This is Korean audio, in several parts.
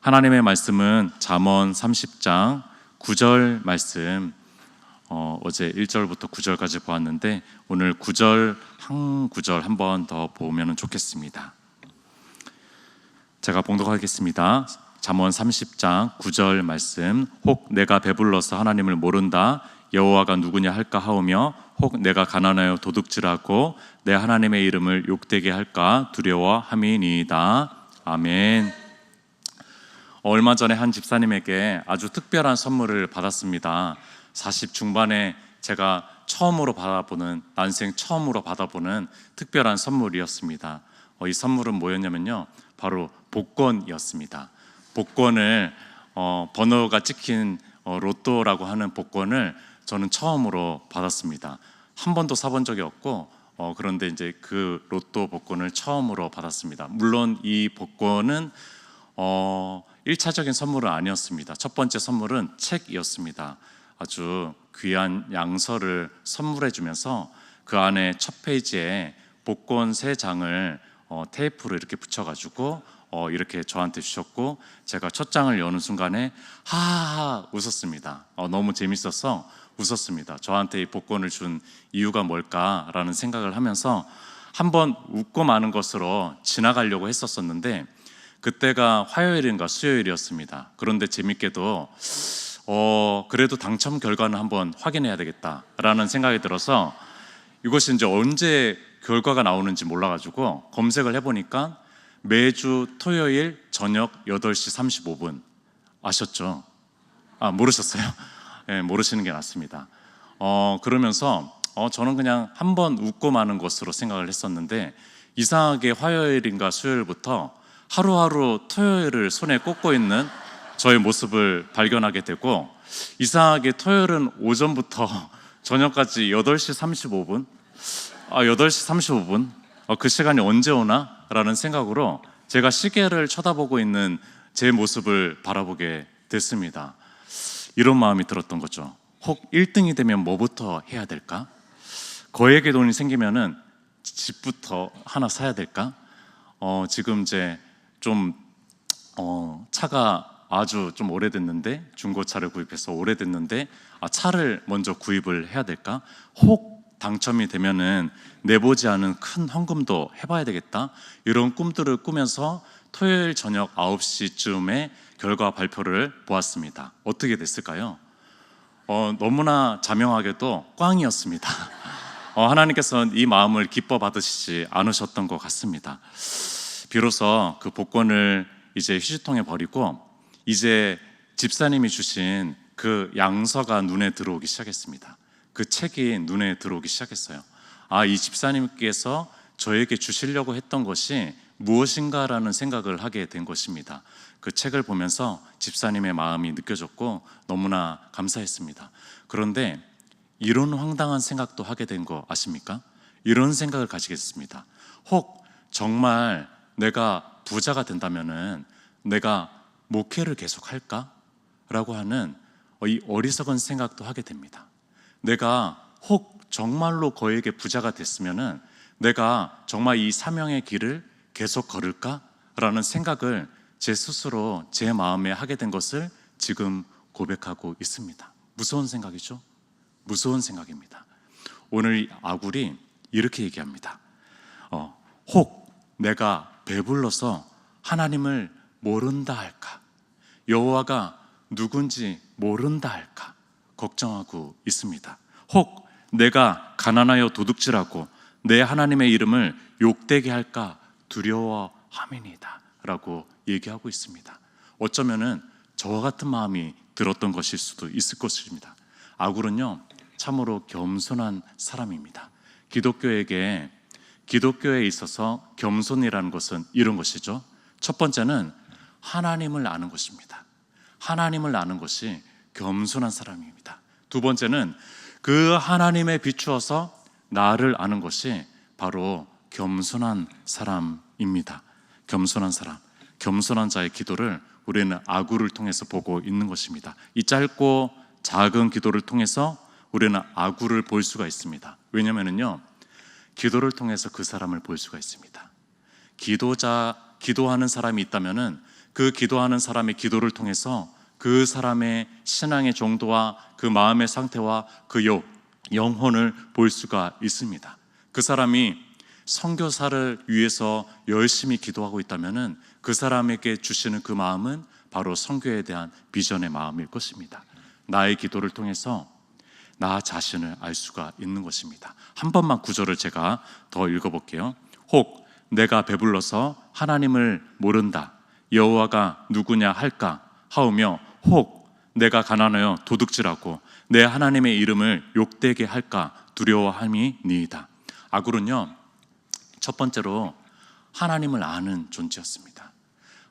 하나님의 말씀은 잠언 30장 9절 말씀, 어제 1절부터 9절까지 보았는데 오늘 9절 한 구절 한 번 더 보면 좋겠습니다. 제가 봉독하겠습니다. 잠언 30장 9절 말씀. 혹 내가 배불러서 하나님을 모른다, 여호와가 누구냐 할까 하오며, 혹 내가 가난하여 도둑질하고 내 하나님의 이름을 욕되게 할까 두려워함이니이다. 아멘. 얼마 전에 한 집사님에게 아주 특별한 선물을 받았습니다. 40 중반에 제가 난생 처음으로 받아보는 특별한 선물이었습니다. 이 선물은 뭐였냐면요, 바로 복권이었습니다. 복권을 번호가 찍힌 로또라고 하는 복권을 저는 처음으로 받았습니다. 한 번도 사본 적이 없고, 그런데 이제 그 로또 복권을 처음으로 받았습니다. 물론 이 복권은 1차적인 선물은 아니었습니다. 첫 번째 선물은 책이었습니다. 아주 귀한 양서를 선물해 주면서 그 안에 첫 페이지에 복권 3장을 테이프로 이렇게 붙여가지고 이렇게 저한테 주셨고, 제가 첫 장을 여는 순간에 하하하 웃었습니다. 너무 재밌어서 웃었습니다. 저한테 이 복권을 준 이유가 뭘까라는 생각을 하면서 한번 웃고 마는 것으로 지나가려고 했었는데, 그때가 화요일인가 수요일이었습니다. 그런데 재밌게도 그래도 당첨 결과는 한번 확인해야 되겠다라는 생각이 들어서, 이것이 이제 언제 결과가 나오는지 몰라가지고 검색을 해보니까 매주 토요일 저녁 8시 35분. 아셨죠? 모르셨어요? 네, 모르시는 게 낫습니다. 그러면서 저는 그냥 한번 웃고 마는 것으로 생각을 했었는데, 이상하게 화요일인가 수요일부터 하루하루 토요일을 손에 꽂고 있는 저의 모습을 발견하게 되고, 이상하게 토요일은 오전부터 저녁까지 8시 35분 8시 35분 그 시간이 언제 오나? 라는 생각으로 제가 시계를 쳐다보고 있는 제 모습을 바라보게 됐습니다. 이런 마음이 들었던 거죠. 혹 1등이 되면 뭐부터 해야 될까? 거액의 돈이 생기면은 집부터 하나 사야 될까? 지금 이제 좀 차가 아주 좀 오래됐는데, 중고차를 구입해서 오래됐는데 차를 먼저 구입을 해야 될까? 혹 당첨이 되면은 내보지 않은 큰 헌금도 해봐야 되겠다. 이런 꿈들을 꾸면서 토요일 저녁 9시쯤에 결과 발표를 보았습니다. 어떻게 됐을까요? 너무나 자명하게도 꽝이었습니다. 하나님께서는 이 마음을 기뻐 받으시지 않으셨던 것 같습니다. 비로소 그 복권을 이제 휴지통에 버리고, 이제 집사님이 주신 그 양서가 눈에 들어오기 시작했습니다. 그 책이 눈에 들어오기 시작했어요. 이 집사님께서 저에게 주시려고 했던 것이 무엇인가라는 생각을 하게 된 것입니다. 그 책을 보면서 집사님의 마음이 느껴졌고 너무나 감사했습니다. 그런데 이런 황당한 생각도 하게 된 거 아십니까? 이런 생각을 가지게 됐습니다. 혹 정말 내가 부자가 된다면은 내가 목회를 계속 할까? 라고 하는 이 어리석은 생각도 하게 됩니다. 내가 혹 정말로 거액의 부자가 됐으면은 내가 정말 이 사명의 길을 계속 걸을까? 라는 생각을 제 스스로 제 마음에 하게 된 것을 지금 고백하고 있습니다. 무서운 생각이죠? 무서운 생각입니다. 오늘 아굴이 이렇게 얘기합니다. 혹 내가 배불러서 하나님을 모른다 할까? 여호와가 누군지 모른다 할까? 걱정하고 있습니다. 혹 내가 가난하여 도둑질하고 내 하나님의 이름을 욕되게 할까 두려워함이니이다 라고 얘기하고 있습니다. 어쩌면은 저와 같은 마음이 들었던 것일 수도 있을 것입니다. 아굴은요, 참으로 겸손한 사람입니다. 기독교에 있어서 겸손이라는 것은 이런 것이죠. 첫 번째는 하나님을 아는 것입니다. 하나님을 아는 것이 겸손한 사람입니다. 두 번째는 그 하나님에 비추어서 나를 아는 것이 바로 겸손한 사람입니다. 겸손한 사람, 겸손한 자의 기도를 우리는 아굴을 통해서 보고 있는 것입니다. 이 짧고 작은 기도를 통해서 우리는 아굴을 볼 수가 있습니다. 왜냐하면요, 기도를 통해서 그 사람을 볼 수가 있습니다. 기도하는 사람이 있다면은 그 기도하는 사람의 기도를 통해서 그 사람의 신앙의 정도와 그 마음의 상태와 그 영혼을 볼 수가 있습니다. 그 사람이 선교사를 위해서 열심히 기도하고 있다면 그 사람에게 주시는 그 마음은 바로 선교에 대한 비전의 마음일 것입니다. 나의 기도를 통해서 나 자신을 알 수가 있는 것입니다. 한 번만 구절을 제가 더 읽어볼게요. 혹 내가 배불러서 하나님을 모른다 여호와가 누구냐 할까 하오며 혹 내가 가난하여 도둑질하고 내 하나님의 이름을 욕되게 할까 두려워함이니이다. 아굴은요, 첫 번째로 하나님을 아는 존재였습니다.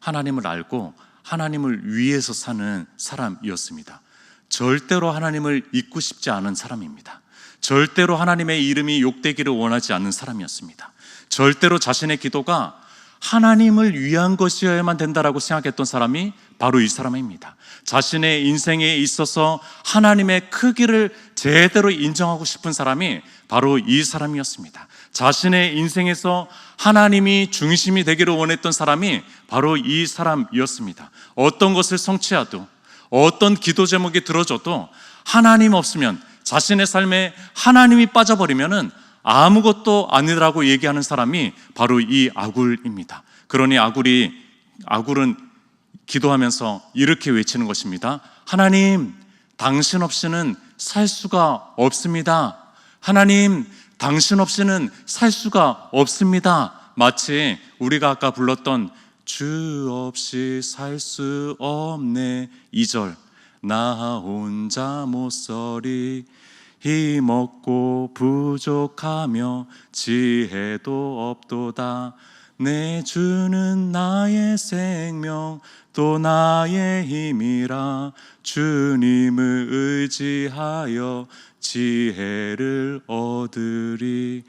하나님을 알고 하나님을 위해서 사는 사람이었습니다. 절대로 하나님을 잊고 싶지 않은 사람입니다. 절대로 하나님의 이름이 욕되기를 원하지 않는 사람이었습니다. 절대로 자신의 기도가 하나님을 위한 것이어야만 된다라고 생각했던 사람이 바로 이 사람입니다. 자신의 인생에 있어서 하나님의 크기를 제대로 인정하고 싶은 사람이 바로 이 사람이었습니다. 자신의 인생에서 하나님이 중심이 되기를 원했던 사람이 바로 이 사람이었습니다. 어떤 것을 성취해도, 어떤 기도 제목이 들어줘도 하나님 없으면, 자신의 삶에 하나님이 빠져버리면은 아무것도 아니라고 얘기하는 사람이 바로 이 아굴입니다. 그러니 아굴은 기도하면서 이렇게 외치는 것입니다. 하나님, 당신 없이는 살 수가 없습니다. 하나님, 당신 없이는 살 수가 없습니다. 마치 우리가 아까 불렀던 주 없이 살 수 없네 2절, 나 혼자 못 서리 힘없고 부족하며 지혜도 없도다. 내 주는 나의 생명 또 나의 힘이라 주님을 의지하여 지혜를 얻으리.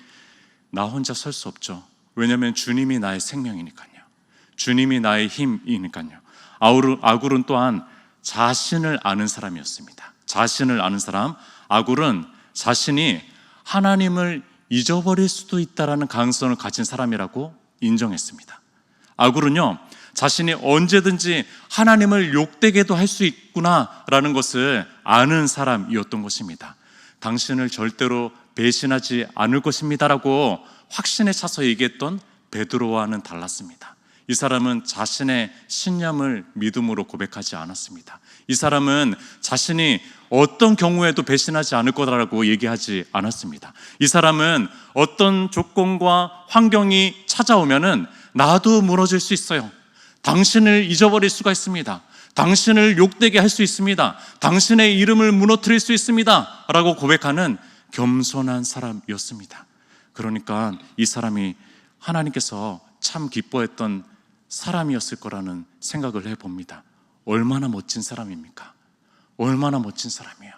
나 혼자 설 수 없죠. 왜냐하면 주님이 나의 생명이니까요. 주님이 나의 힘이니까요. 아굴은 또한 자신을 아는 사람이었습니다. 자신을 아는 사람. 아굴은 자신이 하나님을 잊어버릴 수도 있다라는 가능성을 가진 사람이라고 인정했습니다. 아굴은요, 자신이 언제든지 하나님을 욕되게도 할 수 있구나라는 것을 아는 사람이었던 것입니다. 당신을 절대로 배신하지 않을 것입니다라고 확신에 차서 얘기했던 베드로와는 달랐습니다. 이 사람은 자신의 신념을 믿음으로 고백하지 않았습니다. 이 사람은 자신이 어떤 경우에도 배신하지 않을 거라고 얘기하지 않았습니다. 이 사람은 어떤 조건과 환경이 찾아오면은 나도 무너질 수 있어요. 당신을 잊어버릴 수가 있습니다. 당신을 욕되게 할 수 있습니다. 당신의 이름을 무너뜨릴 수 있습니다. 라고 고백하는 겸손한 사람이었습니다. 그러니까 이 사람이 하나님께서 참 기뻐했던 사람이었을 거라는 생각을 해봅니다. 얼마나 멋진 사람입니까? 얼마나 멋진 사람이에요.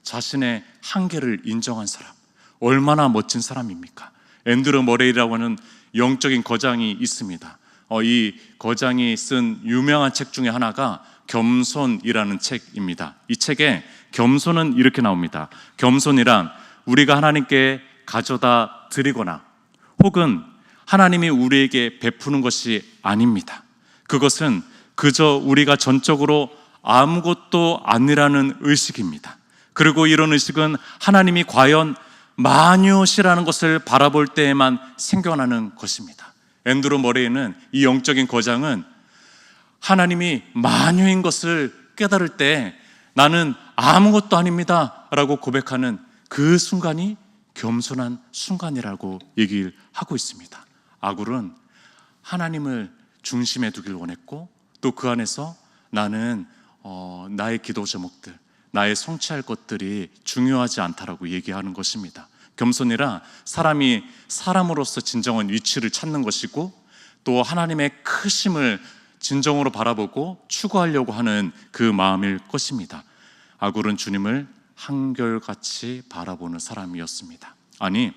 자신의 한계를 인정한 사람, 얼마나 멋진 사람입니까? 앤드루 머레이라고 하는 영적인 거장이 있습니다. 이 거장이 쓴 유명한 책 중에 하나가 겸손이라는 책입니다. 이 책에 겸손은 이렇게 나옵니다. 겸손이란 우리가 하나님께 가져다 드리거나 혹은 하나님이 우리에게 베푸는 것이 아닙니다. 그것은 그저 우리가 전적으로 아무것도 아니라는 의식입니다. 그리고 이런 의식은 하나님이 과연 마녀시라는 것을 바라볼 때에만 생겨나는 것입니다. 앤드루 머레이는, 이 영적인 거장은 하나님이 마녀인 것을 깨달을 때 나는 아무것도 아닙니다 라고 고백하는 그 순간이 겸손한 순간이라고 얘기를 하고 있습니다. 아굴은 하나님을 중심에 두길 원했고 또 그 안에서 나는 나의 기도 제목들, 나의 성취할 것들이 중요하지 않다라고 얘기하는 것입니다. 겸손이라 사람이 사람으로서 진정한 위치를 찾는 것이고 또 하나님의 크심을 진정으로 바라보고 추구하려고 하는 그 마음일 것입니다. 아굴은 주님을 한결같이 바라보는 사람이었습니다. 아니,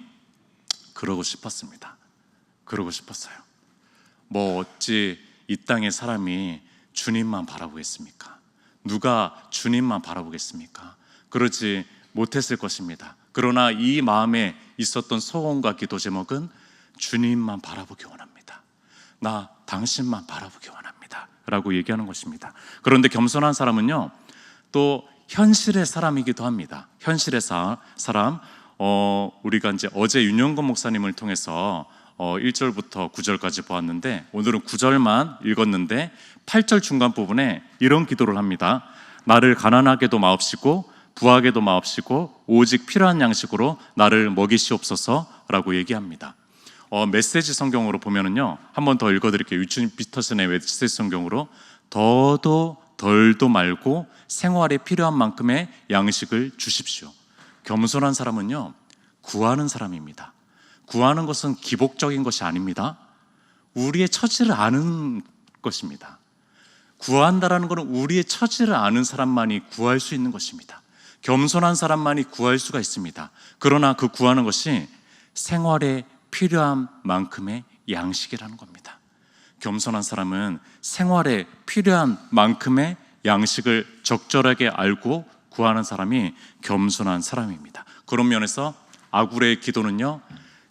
그러고 싶었습니다. 그러고 싶었어요. 어찌 이 땅의 사람이 주님만 바라보겠습니까? 누가 주님만 바라보겠습니까? 그러지 못했을 것입니다. 그러나 이 마음에 있었던 소원과 기도 제목은 주님만 바라보기 원합니다. 나 당신만 바라보기 원합니다 라고 얘기하는 것입니다. 그런데 겸손한 사람은요, 또 현실의 사람이기도 합니다. 현실의 사람. 우리가 이제 어제 윤영건 목사님을 통해서 1절부터 9절까지 보았는데, 오늘은 9절만 읽었는데 8절 중간 부분에 이런 기도를 합니다. 나를 가난하게도 마옵시고 부하게도 마옵시고 오직 필요한 양식으로 나를 먹이시옵소서라고 얘기합니다. 메시지 성경으로 보면은요, 한 번 더 읽어드릴게요. 유진 피터슨의 메시지 성경으로, 더도 덜도 말고 생활에 필요한 만큼의 양식을 주십시오. 겸손한 사람은요, 구하는 사람입니다. 구하는 것은 기복적인 것이 아닙니다. 우리의 처지를 아는 것입니다. 구한다라는 것은 우리의 처지를 아는 사람만이 구할 수 있는 것입니다. 겸손한 사람만이 구할 수가 있습니다. 그러나 그 구하는 것이 생활에 필요한 만큼의 양식이라는 겁니다. 겸손한 사람은 생활에 필요한 만큼의 양식을 적절하게 알고 구하는 사람이 겸손한 사람입니다. 그런 면에서 아굴의 기도는요,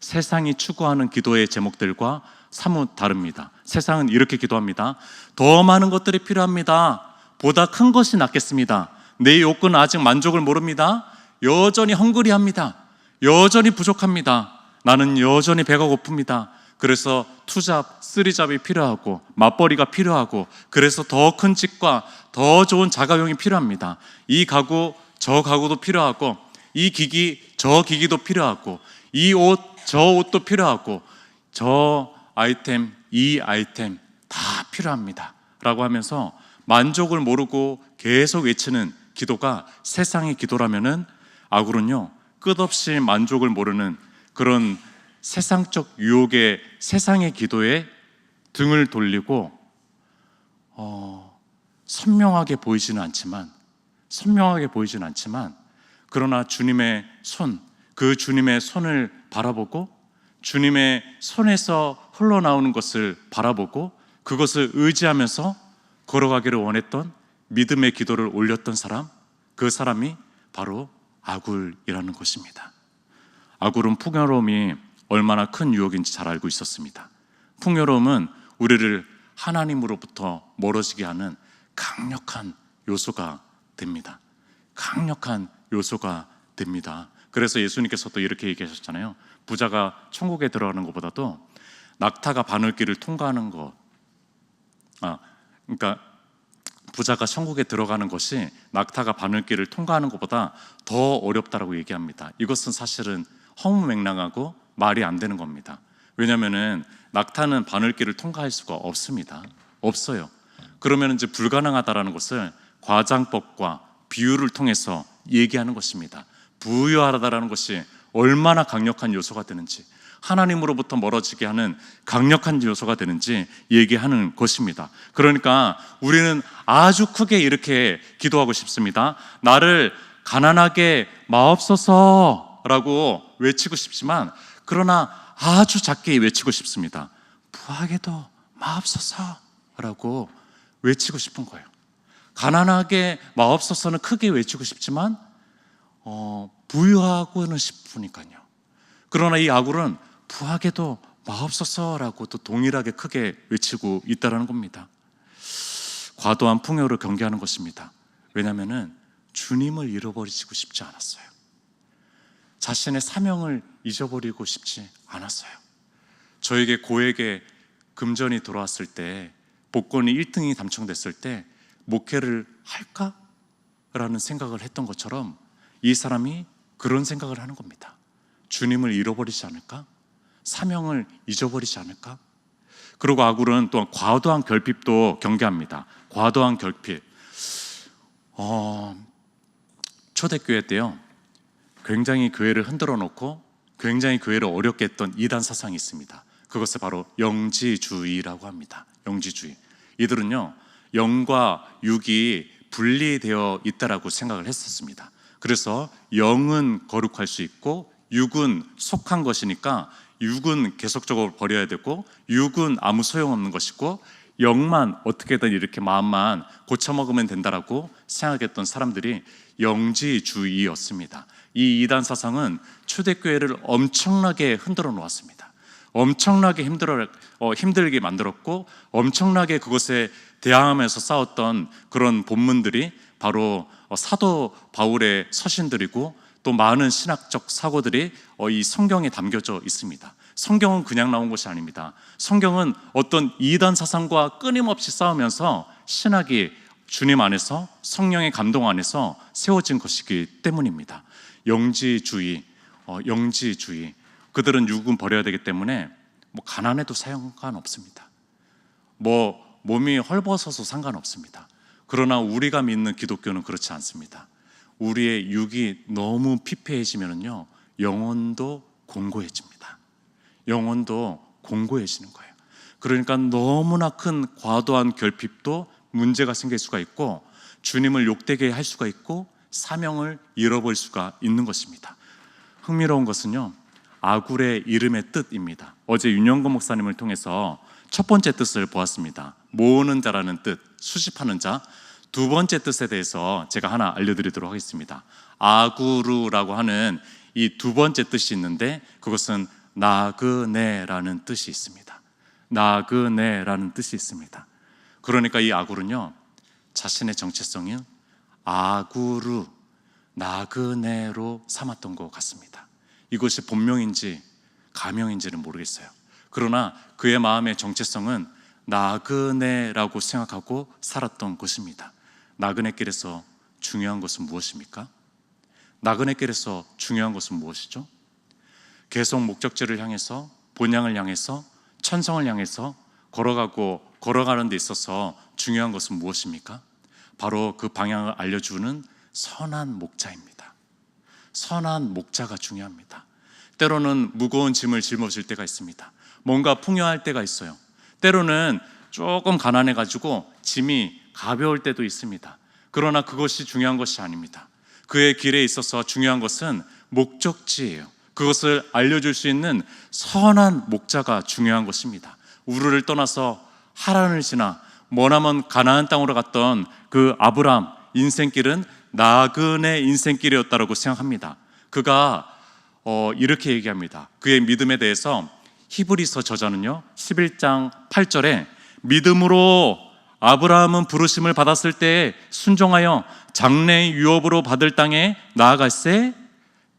세상이 추구하는 기도의 제목들과 사뭇 다릅니다. 세상은 이렇게 기도합니다. 더 많은 것들이 필요합니다. 보다 큰 것이 낫겠습니다. 내 욕구는 아직 만족을 모릅니다. 여전히 헝그리합니다. 여전히 부족합니다. 나는 여전히 배가 고픕니다. 그래서 투잡, 쓰리잡이 필요하고 맞벌이가 필요하고, 그래서 더 큰 집과 더 좋은 자가용이 필요합니다. 이 가구, 저 가구도 필요하고, 이 기기, 저 기기도 필요하고, 이 옷, 저 옷도 필요하고, 저 아이템, 이 아이템 다 필요합니다 라고 하면서 만족을 모르고 계속 외치는 기도가 세상의 기도라면은, 아굴은요, 끝없이 만족을 모르는 그런 세상적 유혹의 세상의 기도에 등을 돌리고 선명하게 보이지는 않지만 그러나 주님의 손, 그 주님의 손을 바라보고 주님의 손에서 흘러나오는 것을 바라보고 그것을 의지하면서 걸어가기를 원했던 믿음의 기도를 올렸던 사람, 그 사람이 바로 아굴이라는 것입니다. 아굴은 풍요로움이 얼마나 큰 유혹인지 잘 알고 있었습니다. 풍요로움은 우리를 하나님으로부터 멀어지게 하는 강력한 요소가 됩니다. 강력한 요소가 됩니다. 그래서 예수님께서 또 이렇게 얘기하셨잖아요. 부자가 천국에 들어가는 것보다도 낙타가 바늘길을 통과하는 것, 그러니까 부자가 천국에 들어가는 것이 낙타가 바늘길을 통과하는 것보다 더 어렵다라고 얘기합니다. 이것은 사실은 허무맹랑하고 말이 안 되는 겁니다. 왜냐하면은 낙타는 바늘길을 통과할 수가 없습니다. 없어요. 그러면 이제 불가능하다라는 것을 과장법과 비유를 통해서 얘기하는 것입니다. 부유하다라는 것이 얼마나 강력한 요소가 되는지, 하나님으로부터 멀어지게 하는 강력한 요소가 되는지 얘기하는 것입니다. 그러니까 우리는 아주 크게 이렇게 기도하고 싶습니다. 나를 가난하게 마옵소서라고 외치고 싶지만, 그러나 아주 작게 외치고 싶습니다. 부하게도 마옵소서라고 외치고 싶은 거예요. 가난하게 마옵소서는 크게 외치고 싶지만 부유하고는 싶으니까요. 그러나 이 아굴은 부하게도 마옵소서라고 또 동일하게 크게 외치고 있다는 겁니다. 과도한 풍요를 경계하는 것입니다. 왜냐하면 주님을 잃어버리시고 싶지 않았어요. 자신의 사명을 잊어버리고 싶지 않았어요. 저에게 고액의 금전이 들어왔을 때, 복권이 1등이 당첨됐을 때 목회를 할까? 라는 생각을 했던 것처럼 이 사람이 그런 생각을 하는 겁니다. 주님을 잃어버리지 않을까? 사명을 잊어버리지 않을까? 그리고 아굴은 또한 과도한 결핍도 경계합니다. 과도한 결핍. 초대교회 때요, 굉장히 교회를 흔들어 놓고 굉장히 교회를 어렵게 했던 이단 사상이 있습니다. 그것을 바로 영지주의라고 합니다. 영지주의. 이들은요, 영과 육이 분리되어 있다라고 생각을 했었습니다. 그래서 영은 거룩할 수 있고 육은 속한 것이니까 육은 계속적으로 버려야 되고 육은 아무 소용없는 것이고 영만 어떻게든 이렇게 마음만 고쳐먹으면 된다라고 생각했던 사람들이 영지주의였습니다. 이 이단 사상은 초대교회를 엄청나게 흔들어 놓았습니다. 엄청나게 힘들게 만들었고 엄청나게 그것에 대항하면서 싸웠던 그런 본문들이 바로 사도 바울의 서신들이고 또 많은 신학적 사고들이 이 성경에 담겨져 있습니다. 성경은 그냥 나온 것이 아닙니다. 성경은 어떤 이단 사상과 끊임없이 싸우면서 신학이 주님 안에서 성령의 감동 안에서 세워진 것이기 때문입니다. 영지주의, 그들은 육은 버려야 되기 때문에 가난해도 상관없습니다. 몸이 헐벗어서 상관없습니다. 그러나 우리가 믿는 기독교는 그렇지 않습니다. 우리의 육이 너무 피폐해지면요, 영혼도 공고해집니다. 영혼도 공고해지는 거예요. 그러니까 너무나 큰 과도한 결핍도 문제가 생길 수가 있고 주님을 욕되게 할 수가 있고 사명을 잃어버릴 수가 있는 것입니다. 흥미로운 것은요, 아굴의 이름의 뜻입니다. 어제 윤영건 목사님을 통해서 첫 번째 뜻을 보았습니다. 모으는 자라는 뜻, 수집하는 자. 두 번째 뜻에 대해서 제가 하나 알려드리도록 하겠습니다. 아구르라고 하는 이 두 번째 뜻이 있는데 그것은 나그네라는 뜻이 있습니다. 나그네라는 뜻이 있습니다. 그러니까 이 아굴은요, 자신의 정체성인 아구르, 나그네로 삼았던 것 같습니다. 이것이 본명인지 가명인지는 모르겠어요. 그러나 그의 마음의 정체성은 나그네라고 생각하고 살았던 것입니다. 나그네길에서 중요한 것은 무엇입니까? 나그네길에서 중요한 것은 무엇이죠? 계속 목적지를 향해서, 본향을 향해서, 천성을 향해서 걸어가는 데 있어서 중요한 것은 무엇입니까? 바로 그 방향을 알려주는 선한 목자입니다. 선한 목자가 중요합니다. 때로는 무거운 짐을 짊어질 때가 있습니다. 뭔가 풍요할 때가 있어요. 때로는 조금 가난해가지고 짐이 가벼울 때도 있습니다. 그러나 그것이 중요한 것이 아닙니다. 그의 길에 있어서 중요한 것은 목적지예요. 그것을 알려줄 수 있는 선한 목자가 중요한 것입니다. 우르를 떠나서 하란을 지나 머나먼 가나안 땅으로 갔던 그 아브람 인생길은 나그네 인생길이었다고 생각합니다. 그가 이렇게 얘기합니다. 그의 믿음에 대해서 히브리서 저자는요 11장 8절에 믿음으로 아브라함은 부르심을 받았을 때 순종하여 장래의 유업으로 받을 땅에 나아갈새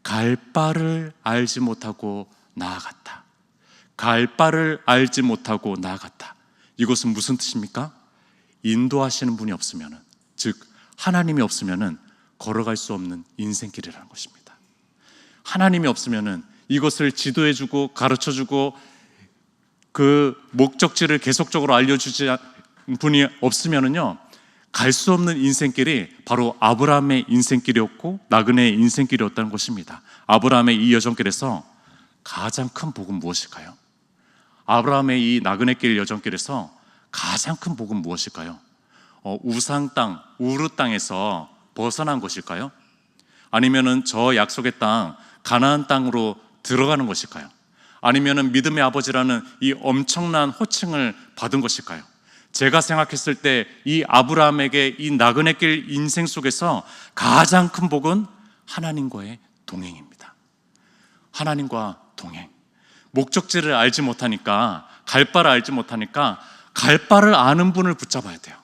갈 바를 알지 못하고 나아갔다. 갈 바를 알지 못하고 나아갔다. 이것은 무슨 뜻입니까? 인도하시는 분이 없으면, 즉 하나님이 없으면 걸어갈 수 없는 인생길이라는 것입니다. 하나님이 없으면 이것을 지도해주고 가르쳐주고 그 목적지를 계속적으로 알려주지 분이 없으면요 갈 수 없는 인생길이 바로 아브라함의 인생길이었고 나그네의 인생길이었다는 것입니다. 아브라함의 이 여정길에서 가장 큰 복은 무엇일까요? 아브라함의 이 나그네길 여정길에서 가장 큰 복은 무엇일까요? 우상 땅, 우르 땅에서 벗어난 것일까요? 아니면은 저 약속의 땅, 가나안 땅으로 들어가는 것일까요? 아니면은 믿음의 아버지라는 이 엄청난 호칭을 받은 것일까요? 제가 생각했을 때 이 아브라함에게 이 나그네길 인생 속에서 가장 큰 복은 하나님과의 동행입니다. 하나님과 동행. 목적지를 알지 못하니까, 갈 바를 알지 못하니까 갈 바를 아는 분을 붙잡아야 돼요.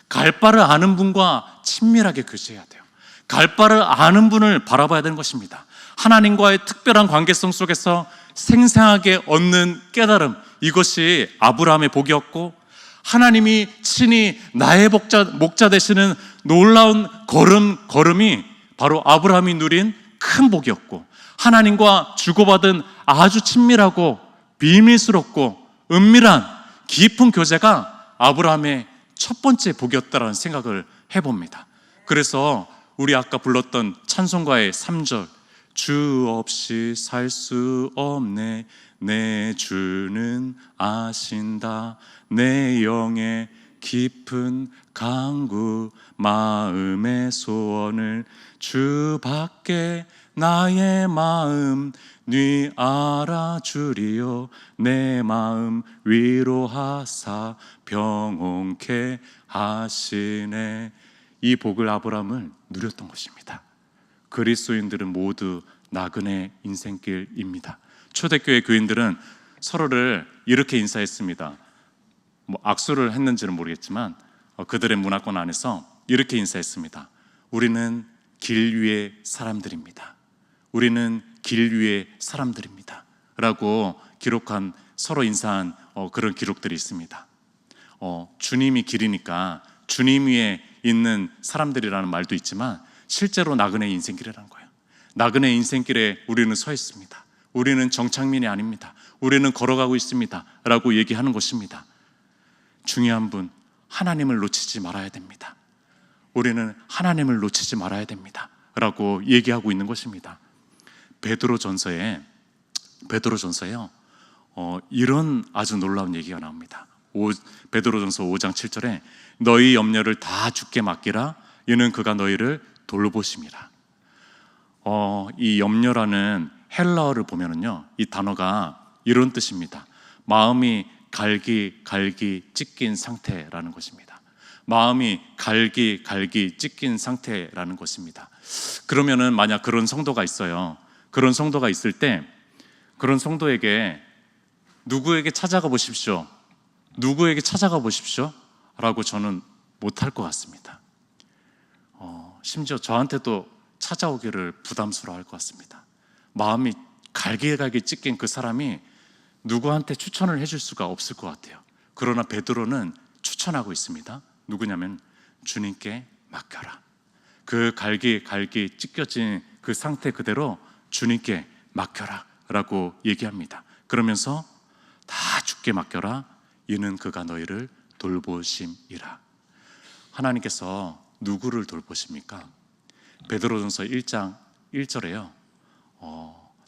갈 바를 아는 분과 친밀하게 교제해야 돼요. 갈 바를 아는 분을 바라봐야 되는 것입니다. 하나님과의 특별한 관계성 속에서 생생하게 얻는 깨달음, 이것이 아브라함의 복이었고 하나님이 친히 나의 목자 되시는 놀라운 걸음이 바로 아브라함이 누린 큰 복이었고 하나님과 주고받은 아주 친밀하고 비밀스럽고 은밀한 깊은 교제가 아브라함의 첫 번째 복이었다라는 생각을 해봅니다. 그래서 우리 아까 불렀던 찬송가의 3절 주 없이 살 수 없네 내 주는 아신다 내 영의 깊은 강구 마음의 소원을 주밖에 나의 마음 네 알아주리요 내 마음 위로하사 평온케 하시네. 이 복을 아브라함은 누렸던 것입니다. 그리스도인들은 모두 나그네 인생길입니다. 초대교회 교인들은 서로를 이렇게 인사했습니다. 뭐 악수를 했는지는 모르겠지만 그들의 문화권 안에서 이렇게 인사했습니다. 우리는 길 위의 사람들입니다. 우리는 길 위의 사람들입니다. 라고 기록한, 서로 인사한 그런 기록들이 있습니다. 주님이 길이니까 주님 위에 있는 사람들이라는 말도 있지만 실제로 나그네 인생길이라는 거예요. 나그네 인생길에 우리는 서 있습니다. 우리는 정착민이 아닙니다. 우리는 걸어가고 있습니다. 라고 얘기하는 것입니다. 중요한 분, 하나님을 놓치지 말아야 됩니다. 우리는 하나님을 놓치지 말아야 됩니다. 라고 얘기하고 있는 것입니다. 베드로전서에요, 이런 아주 놀라운 얘기가 나옵니다. 베드로전서 5장 7절에 너희 염려를 다 주께 맡기라. 이는 그가 너희를 돌보심이라. 이 염려라는 헬라어를 보면은요, 이 단어가 이런 뜻입니다. 마음이 갈기 찢긴 상태라는 것입니다. 마음이 갈기 찢긴 상태라는 것입니다. 그러면은 만약 그런 성도가 있어요. 그런 성도가 있을 때 그런 성도에게 누구에게 찾아가 보십시오. 누구에게 찾아가 보십시오. 라고 저는 못할 것 같습니다. 심지어 저한테도 찾아오기를 부담스러워할 것 같습니다. 마음이 갈기 찢긴 그 사람이 누구한테 추천을 해줄 수가 없을 것 같아요. 그러나 베드로는 추천하고 있습니다. 누구냐면 주님께 맡겨라. 그 갈기 찢겨진 그 상태 그대로 주님께 맡겨라 라고 얘기합니다. 그러면서 다 주께 맡겨라. 이는 그가 너희를 돌보심이라. 하나님께서 누구를 돌보십니까? 베드로전서 1장 1절에요.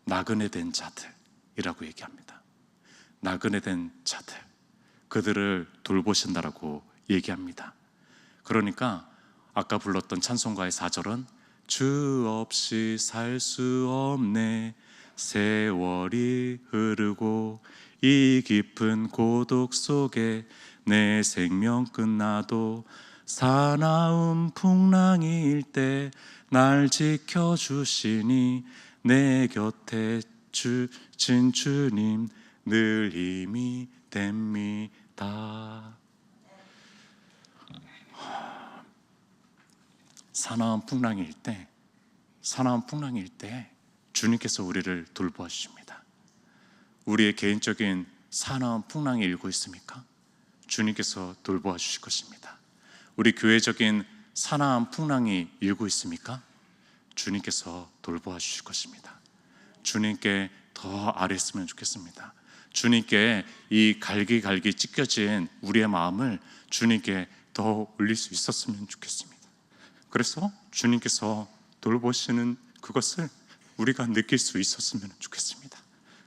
나그네 된 자들이라고 얘기합니다. 나그네 된 자들, 그들을 돌보신다라고 얘기합니다. 그러니까 아까 불렀던 찬송가의 4절은 주 없이 살 수 없네 세월이 흐르고 이 깊은 고독 속에 내 생명 끝나도 사나운 풍랑일 때 날 지켜주시니 내 곁에 주신 주님 늘 힘이 됩니다. 사나운 풍랑일 때 주님께서 우리를 돌보아 주십니다. 우리의 개인적인 사나운 풍랑이 일고 있습니까? 주님께서 돌보아 주실 것입니다. 우리 교회적인 사나운 풍랑이 일고 있습니까? 주님께서 돌보아 주실 것입니다. 주님께 더 아뢰었으면 좋겠습니다. 주님께 이 갈기 찢겨진 우리의 마음을 주님께 더 올릴 수 있었으면 좋겠습니다. 그래서 주님께서 돌보시는 그것을 우리가 느낄 수 있었으면 좋겠습니다.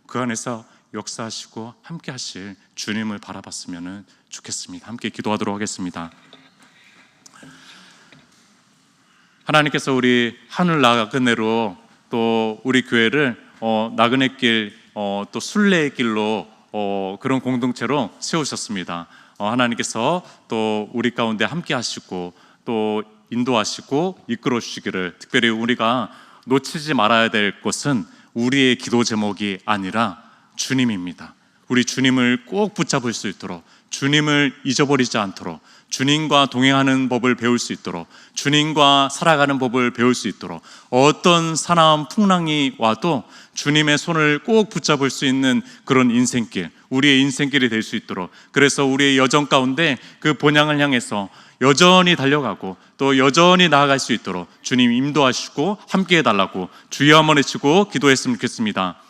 그 안에서 역사하시고 함께 하실 주님을 바라봤으면 좋겠습니다. 함께 기도하도록 하겠습니다. 하나님께서 우리 하늘 나그네로 또 우리 교회를 나그네길 또 순례의 길로 그런 공동체로 세우셨습니다. 하나님께서 또 우리 가운데 함께 하시고 또 인도하시고 이끌어 주시기를, 특별히 우리가 놓치지 말아야 될 것은 우리의 기도 제목이 아니라 주님입니다. 우리 주님을 꼭 붙잡을 수 있도록, 주님을 잊어버리지 않도록, 주님과 동행하는 법을 배울 수 있도록, 주님과 살아가는 법을 배울 수 있도록, 어떤 사나운 풍랑이 와도 주님의 손을 꼭 붙잡을 수 있는 그런 인생길, 우리의 인생길이 될 수 있도록, 그래서 우리의 여정 가운데 그 본향을 향해서 여전히 달려가고 또 여전히 나아갈 수 있도록 주님 인도하시고 함께 해달라고 주여 한번 외치고 기도했으면 좋겠습니다.